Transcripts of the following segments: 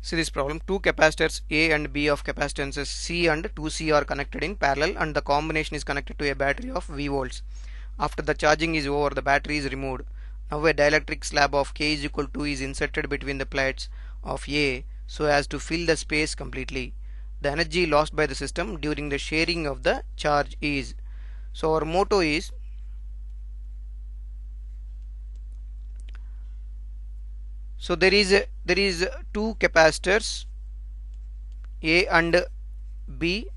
See this problem, two capacitors A and B of capacitances C and 2C are connected in parallel and the combination is connected to a battery of V volts. After the charging is over, the battery is removed. Now a dielectric slab of K is equal to is inserted between the plates of A so as to fill the space completely. The energy lost by the system during the sharing of the charge is. So our motto is there is two capacitors A and B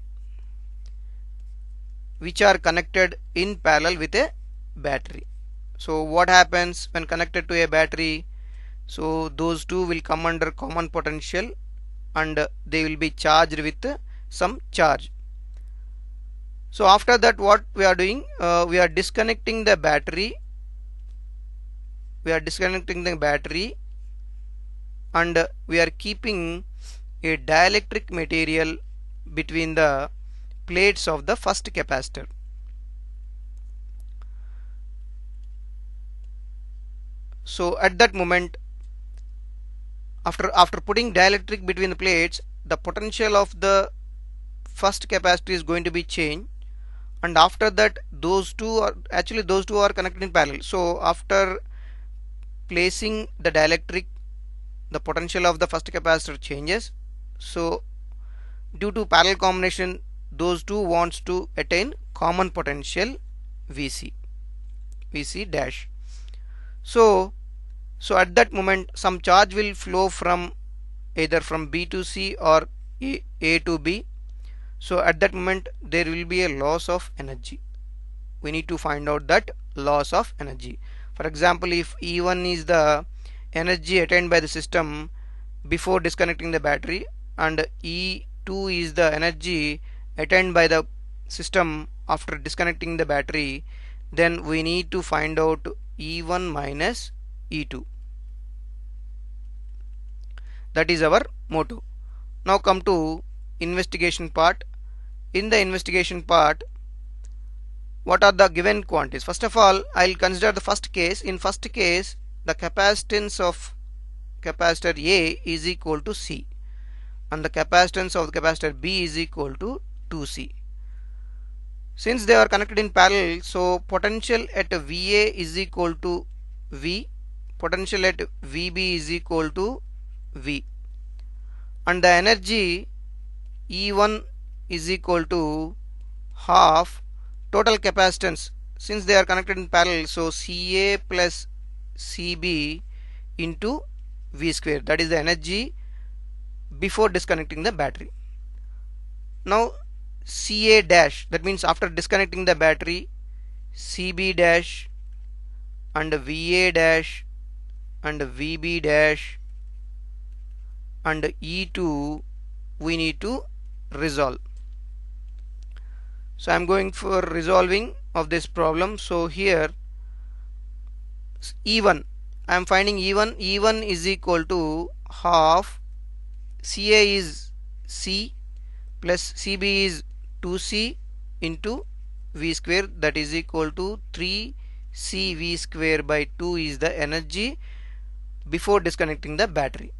which are connected in parallel with a battery. So what happens when connected to a battery? So those two will come under common potential and they will be charged with some charge. So after that, what we are doing, we are disconnecting the battery. And we are keeping a dielectric material between the plates of the first capacitor. So at that moment, after putting dielectric between the plates, the potential of the first capacitor is going to be changed, and after that those two are connected in parallel. So after placing the dielectric, the potential of the first capacitor changes. So due to parallel combination, those two wants to attain common potential VC dash. So at that moment some charge will flow from either from B to C or A to B. So at that moment there will be a loss of energy. We need to find out that loss of energy. For example, if E1 is the energy attained by the system before disconnecting the battery and E2 is the energy attained by the system after disconnecting the battery, then we need to find out E1 minus E2. That is our motto. Now come to investigation part. In the investigation part, what are the given quantities? First of all, I'll consider the first case. In first case, the capacitance of capacitor A is equal to C and the capacitance of the capacitor B is equal to 2C. Since they are connected in parallel, so potential at VA is equal to V, potential at VB is equal to V, and the energy E1 is equal to half total capacitance. Since they are connected in parallel, so CA plus CB into V square, that is the energy before disconnecting the battery. Now CA dash, that means after disconnecting the battery, CB dash and VA dash and VB dash and E2 we need to resolve. So I'm going for resolving of this problem. So here E1, I am finding E1 is equal to half CA is C plus CB is 2C into V square, that is equal to 3CV square by 2 is the energy before disconnecting the battery.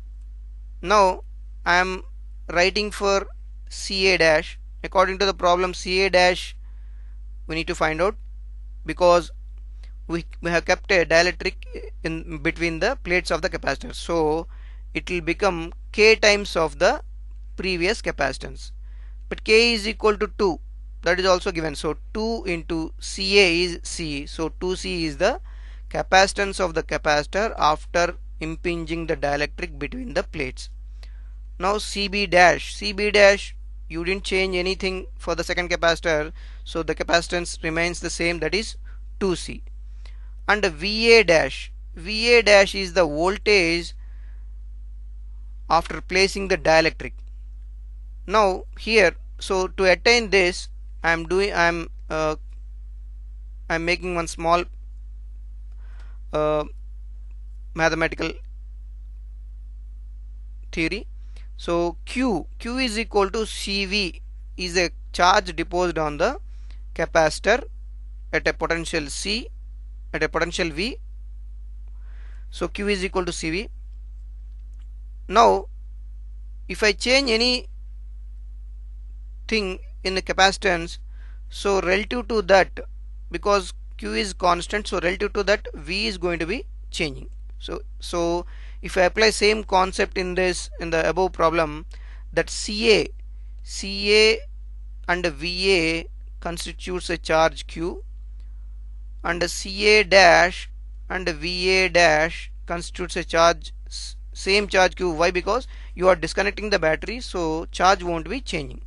Now I am writing for CA dash. According to the problem, CA dash we need to find out because we have kept a dielectric in between the plates of the capacitor. So it will become K times of the previous capacitance. But K is equal to 2. That is also given. So 2 into CA is C. So 2C is the capacitance of the capacitor after impinging the dielectric between the plates. Now CB dash, you didn't change anything for the second capacitor, so the capacitance remains the same, that is 2C. And VA dash is the voltage after placing the dielectric. Now here, so to attain this, I'm making one small mathematical theory. So Q is equal to CV is a charge deposited on the capacitor at a potential C at a potential V. So Q is equal to CV. Now if I change anything in the capacitance, so relative to that, because Q is constant, so relative to that V is going to be changing. So if I apply same concept in the above problem, that CA and VA constitutes a charge Q, and CA dash and VA dash constitutes a charge, same charge Q. Why? Because you are disconnecting the battery, so charge won't be changing.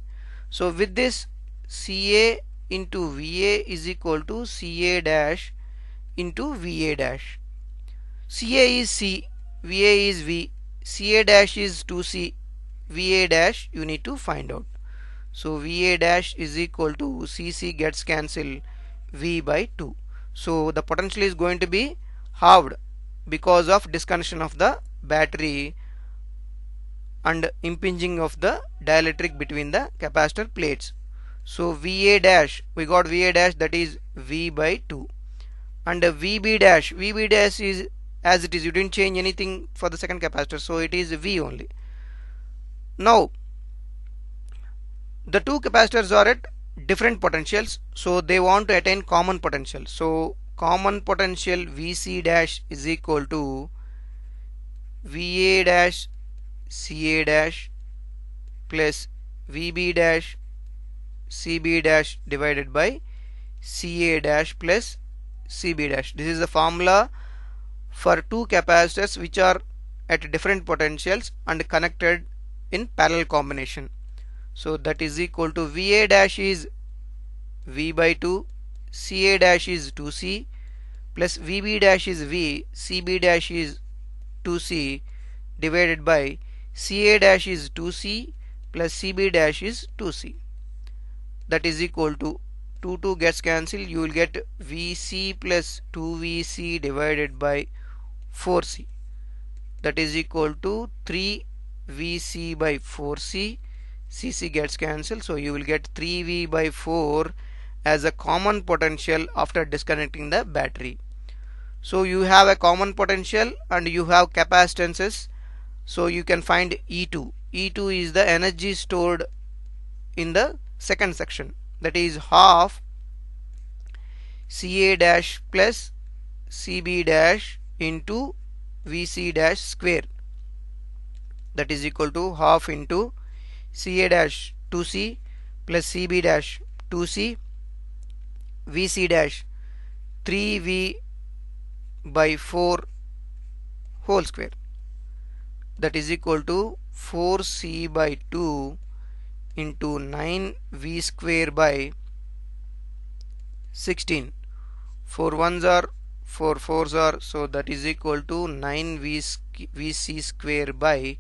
So with this, CA into VA is equal to CA dash into VA dash. CA is C, VA is V, CA dash is 2C, VA dash you need to find out. So VA dash is equal to CC gets cancelled, V by 2. So the potential is going to be halved because of disconnection of the battery and impinging of the dielectric between the capacitor plates. So VA dash, we got VA dash, that is V by 2, and VB dash is as it is, you didn't change anything for the second capacitor, so it is V only. Now the two capacitors are at different potentials, so they want to attain common potential. So common potential VC dash is equal to VA dash CA dash plus VB dash CB dash divided by CA dash plus CB dash. This is the formula for two capacitors which are at different potentials and connected in parallel combination. So that is equal to VA dash is V by 2, CA dash is 2C, plus VB dash is V, CB dash is 2C, divided by CA dash is 2C plus CB dash is 2C. That is equal to 2 gets cancelled, you will get VC plus 2VC divided by 4C. That is equal to 3VC by 4C. CC gets cancelled, so you will get 3V by 4 as a common potential after disconnecting the battery. So you have a common potential and you have capacitances, so you can find E2. E2 is the energy stored in the second section, that is half CA dash plus CB dash into VC dash square, that is equal to half into CA dash 2C plus CB dash 2C, VC dash 3V by 4 whole square, that is equal to 4C by 2 into 9V square by 16. 4 ones are 4 fours are, so that is equal to 9VC square by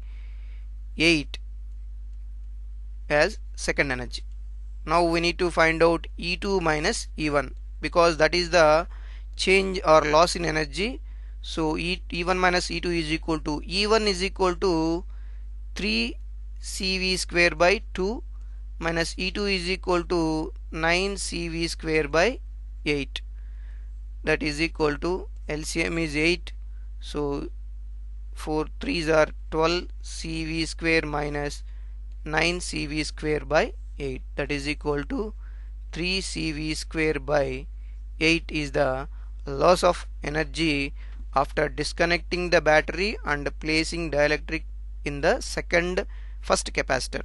8 as second energy. Now we need to find out E2 minus E1, because that is the change or loss in energy. So E1 minus E2 is equal to, E1 is equal to 3CV square by 2 minus E2 is equal to 9CV square by 8, that is equal to LCM is 8, so 4 3s are 12 CV square minus 9 CV square by 8, that is equal to 3 CV square by 8 is the loss of energy after disconnecting the battery and placing dielectric in the first capacitor.